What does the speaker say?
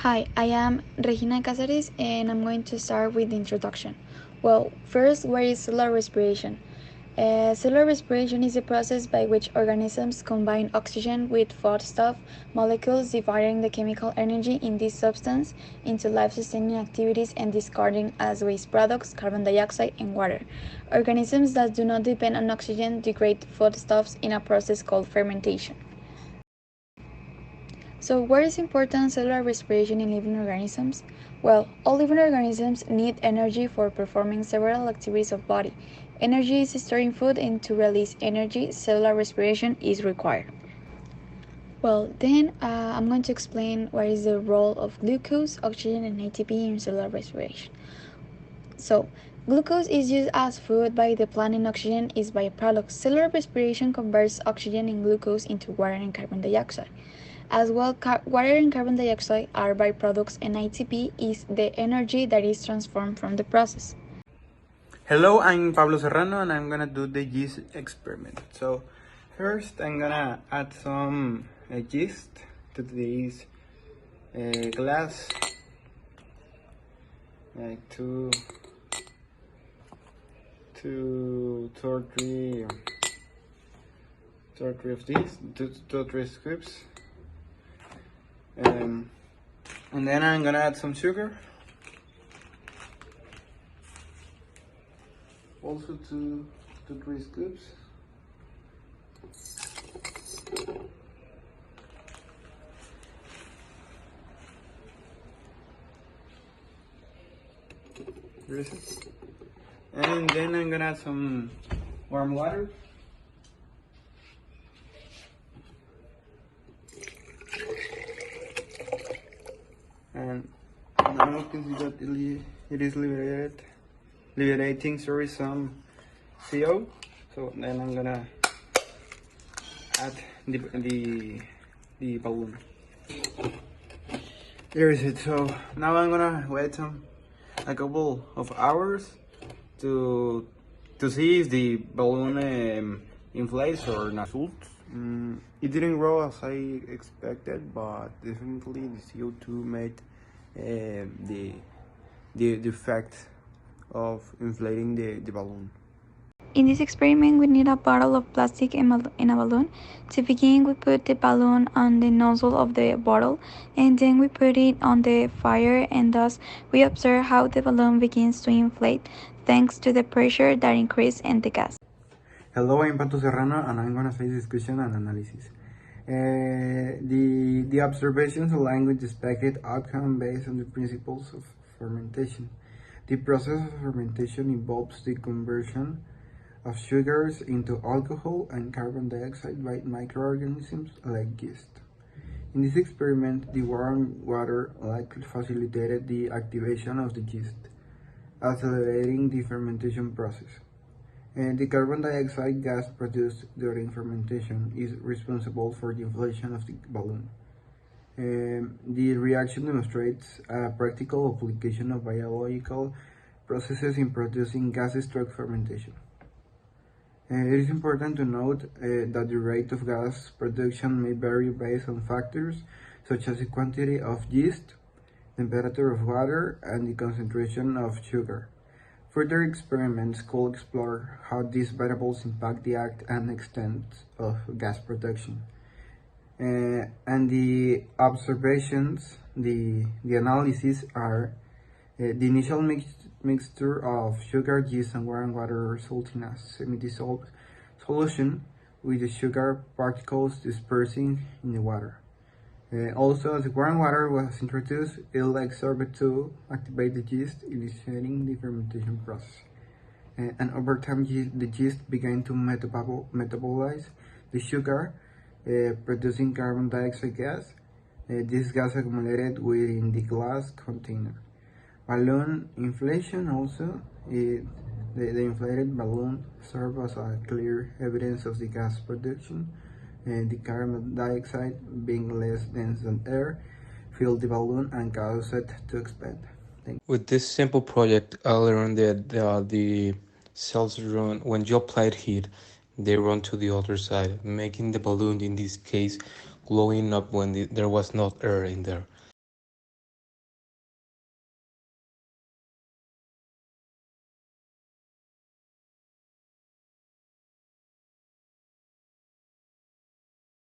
Hi, I am Regina Casares and I'm going to start with the introduction. Well, first, what is cellular respiration? Cellular respiration is a process by which organisms combine oxygen with foodstuff molecules, dividing the chemical energy in this substance into life-sustaining activities and discarding as waste products carbon dioxide and water. Organisms that do not depend on oxygen degrade foodstuffs in a process called fermentation. So, what is important cellular respiration in living organisms? Well, all living organisms need energy for performing several activities of body. Energy is stored in food, and to release energy, cellular respiration is required. Well, then I'm going to explain what is the role of glucose, oxygen, and ATP in cellular respiration. So, glucose is used as food by the plant and oxygen is byproduct. Cellular respiration converts oxygen and glucose into water and carbon dioxide. As well, water and carbon dioxide are byproducts, and ATP is the energy that is transformed from the process. Hello, I'm Pablo Serrano and I'm gonna do the yeast experiment. So first I'm gonna add some yeast to this glass, like two or three of these, two or three scoops, and then I'm gonna add some sugar. Also two to three scoops. And then I'm gonna add some warm water. And now you can see that it is liberating some CO. So then I'm gonna add the balloon. There is it. So now I'm gonna wait a couple of hours to see if the balloon inflates or not. It didn't grow as I expected, but definitely the CO2 made the effect of inflating the balloon. In this experiment, we need a bottle of plastic and a balloon. To begin, we put the balloon on the nozzle of the bottle, and then we put it on the fire, and thus we observe how the balloon begins to inflate thanks to the pressure that increases in the gas. Hello, I'm Pato Serrano, and I'm gonna face discussion and analysis. The observations align with the expected outcome based on the principles of fermentation. The process of fermentation involves the conversion of sugars into alcohol and carbon dioxide by microorganisms like yeast. In this experiment, the warm water likely facilitated the activation of the yeast, accelerating the fermentation process. And the carbon dioxide gas produced during fermentation is responsible for the inflation of the balloon. The reaction demonstrates a practical application of biological processes in producing gas-stroke fermentation. It is important to note that the rate of gas production may vary based on factors such as the quantity of yeast, temperature of water, and the concentration of sugar. Further experiments could explore how these variables impact the act and extent of gas production. And the observations, the analysis are the initial mixture of sugar, yeast, and warm water result in a semi-dissolved solution with the sugar particles dispersing in the water. Also, as the warm water was introduced, it served to activate the yeast, initiating the fermentation process. And over time, the yeast began to metabolize the sugar, producing carbon dioxide gas. This gas accumulated within the glass container. Balloon inflation also, the inflated balloon served as a clear evidence of the gas production. The carbon dioxide, being less dense than air, filled the balloon and caused it to expand. With this simple project, I learned that the cells run when you apply heat, they run to the other side, making the balloon, in this case, glowing up when there was not air in there.